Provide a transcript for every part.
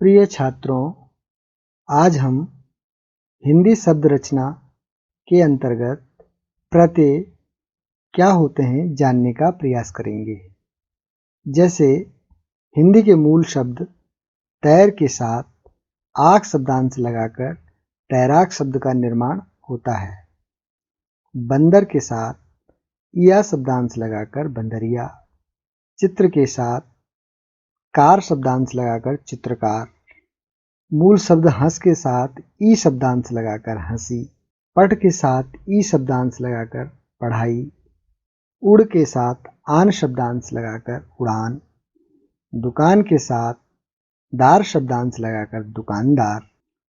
प्रिय छात्रों, आज हम हिंदी शब्द रचना के अंतर्गत प्रत्यय क्या होते हैं जानने का प्रयास करेंगे। जैसे हिंदी के मूल शब्द तैर के साथ आक शब्दांश लगाकर तैराक शब्द का निर्माण होता है। बंदर के साथ इया शब्दांश लगाकर बंदरिया, चित्र के साथ कार शब्दांश लगाकर चित्रकार, मूल शब्द हंस के साथ ई शब्दांश लगाकर हंसी, पढ़ के साथ ई शब्दांश लगाकर पढ़ाई, उड़ के साथ आन शब्दांश लगाकर उड़ान, दुकान के साथ दार शब्दांश लगाकर दुकानदार,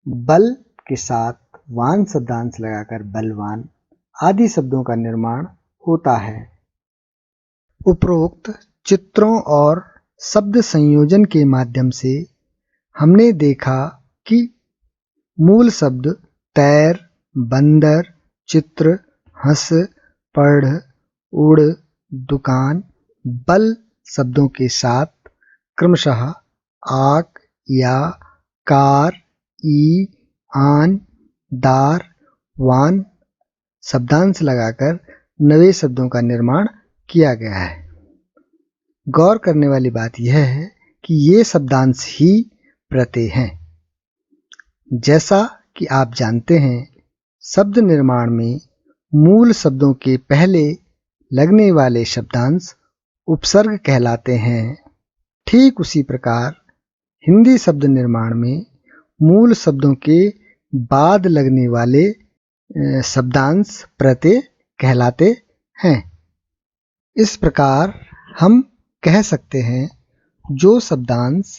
बल के साथ वान शब्दांश लगाकर बलवान आदि शब्दों का निर्माण होता है। उपरोक्त चित्रों और शब्द संयोजन के माध्यम से हमने देखा कि मूल शब्द तैर, बंदर, चित्र, हंस, पढ़, उड़, दुकान, बल शब्दों के साथ क्रमशः आक, या, कार, ई, आन, दार, वान शब्दांश लगाकर नए शब्दों का निर्माण किया गया है। गौर करने वाली बात यह है कि ये शब्दांश ही प्रत्यय हैं। जैसा कि आप जानते हैं, शब्द निर्माण में मूल शब्दों के पहले लगने वाले शब्दांश उपसर्ग कहलाते हैं। ठीक उसी प्रकार हिंदी शब्द निर्माण में मूल शब्दों के बाद लगने वाले शब्दांश प्रत्यय कहलाते हैं। इस प्रकार हम कह सकते हैं, जो शब्दांश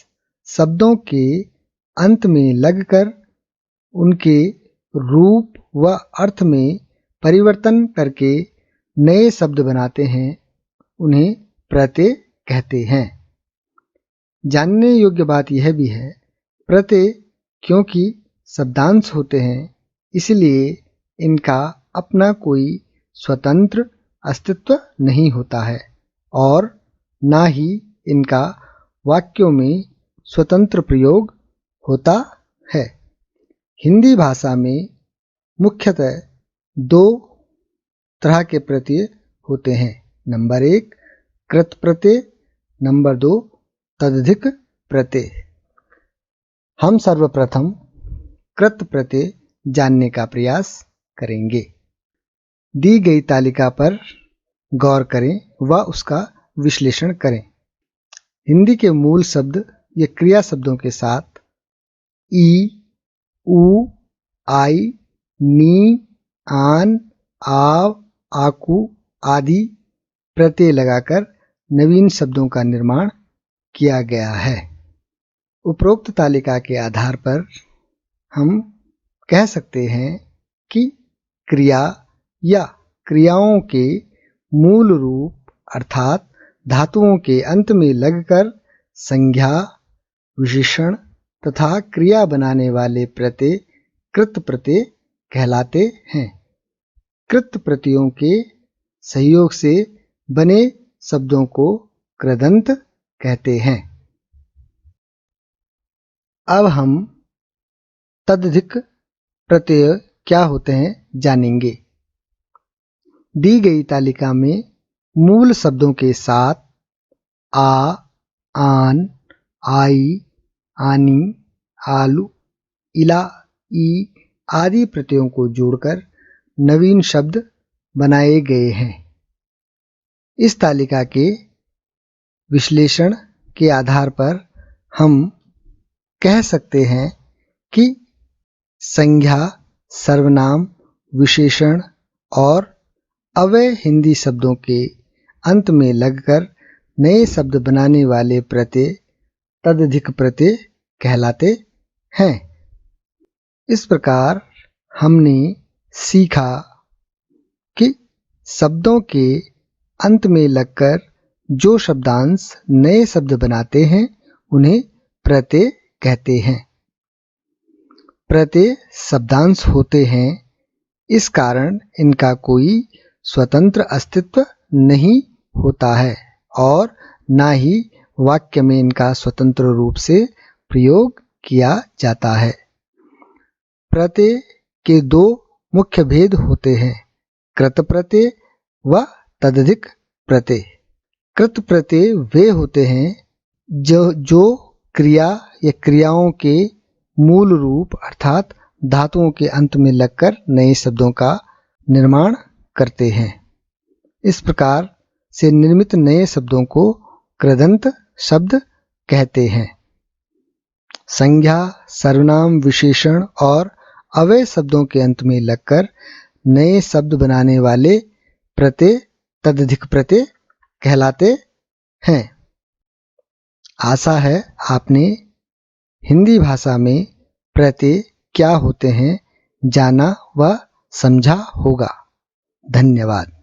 शब्दों के अंत में लगकर उनके रूप व अर्थ में परिवर्तन करके नए शब्द बनाते हैं, उन्हें प्रत्यय कहते हैं। जानने योग्य बात यह भी है, प्रत्यय क्योंकि शब्दांश होते हैं, इसलिए इनका अपना कोई स्वतंत्र अस्तित्व नहीं होता है और ना ही इनका वाक्यों में स्वतंत्र प्रयोग होता है। हिंदी भाषा में मुख्यतः दो तरह के प्रत्यय होते हैं। नंबर 1 कृत प्रत्यय, नंबर 2 तदधिक प्रत्यय। हम सर्वप्रथम कृत प्रत्यय जानने का प्रयास करेंगे। दी गई तालिका पर गौर करें व उसका विश्लेषण करें। हिंदी के मूल शब्द या क्रिया शब्दों के साथ ई, उ, आई, नी, आन, आव, आकू आदि प्रत्यय लगाकर नवीन शब्दों का निर्माण किया गया है। उपरोक्त तालिका के आधार पर हम कह सकते हैं कि क्रिया या क्रियाओं के मूल रूप अर्थात धातुओं के अंत में लगकर संज्ञा, विशेषण तथा क्रिया बनाने वाले प्रत्यय कृत प्रत्यय कहलाते हैं। कृत प्रत्ययों के सहयोग से बने शब्दों को कृदंत कहते हैं। अब हम तदधिक प्रत्यय क्या होते हैं जानेंगे। दी गई तालिका में मूल शब्दों के साथ आ, आन, आई, आनी, आलू, इला, ई आदि प्रत्ययों को जोड़कर नवीन शब्द बनाए गए हैं। इस तालिका के विश्लेषण के आधार पर हम कह सकते हैं कि संज्ञा, सर्वनाम, विशेषण और अव्यय हिंदी शब्दों के अंत में लगकर नए शब्द बनाने वाले प्रत्यय तदधिक प्रत्यय कहलाते हैं। इस प्रकार हमने सीखा कि शब्दों के अंत में लगकर जो शब्दांश नए शब्द बनाते हैं, उन्हें प्रत्यय कहते हैं। प्रत्यय शब्दांश होते हैं, इस कारण इनका कोई स्वतंत्र अस्तित्व नहीं होता है और ना ही वाक्य में इनका स्वतंत्र रूप से प्रयोग किया जाता है। प्रत्यय के दो मुख्य भेद होते हैं, कृत प्रत्यय व तदधिक प्रत्यय। कृत प्रत्यय वे होते हैं जो क्रिया या क्रियाओं के मूल रूप अर्थात धातुओं के अंत में लगकर नए शब्दों का निर्माण करते हैं। इस प्रकार से निर्मित नए शब्दों को कृदंत शब्द कहते हैं। संज्ञा, सर्वनाम, विशेषण और अव्यय शब्दों के अंत में लगकर नए शब्द बनाने वाले प्रत्यय तदधिक प्रत्यय कहलाते हैं। आशा है आपने हिंदी भाषा में प्रत्यय क्या होते हैं जाना व समझा होगा। धन्यवाद।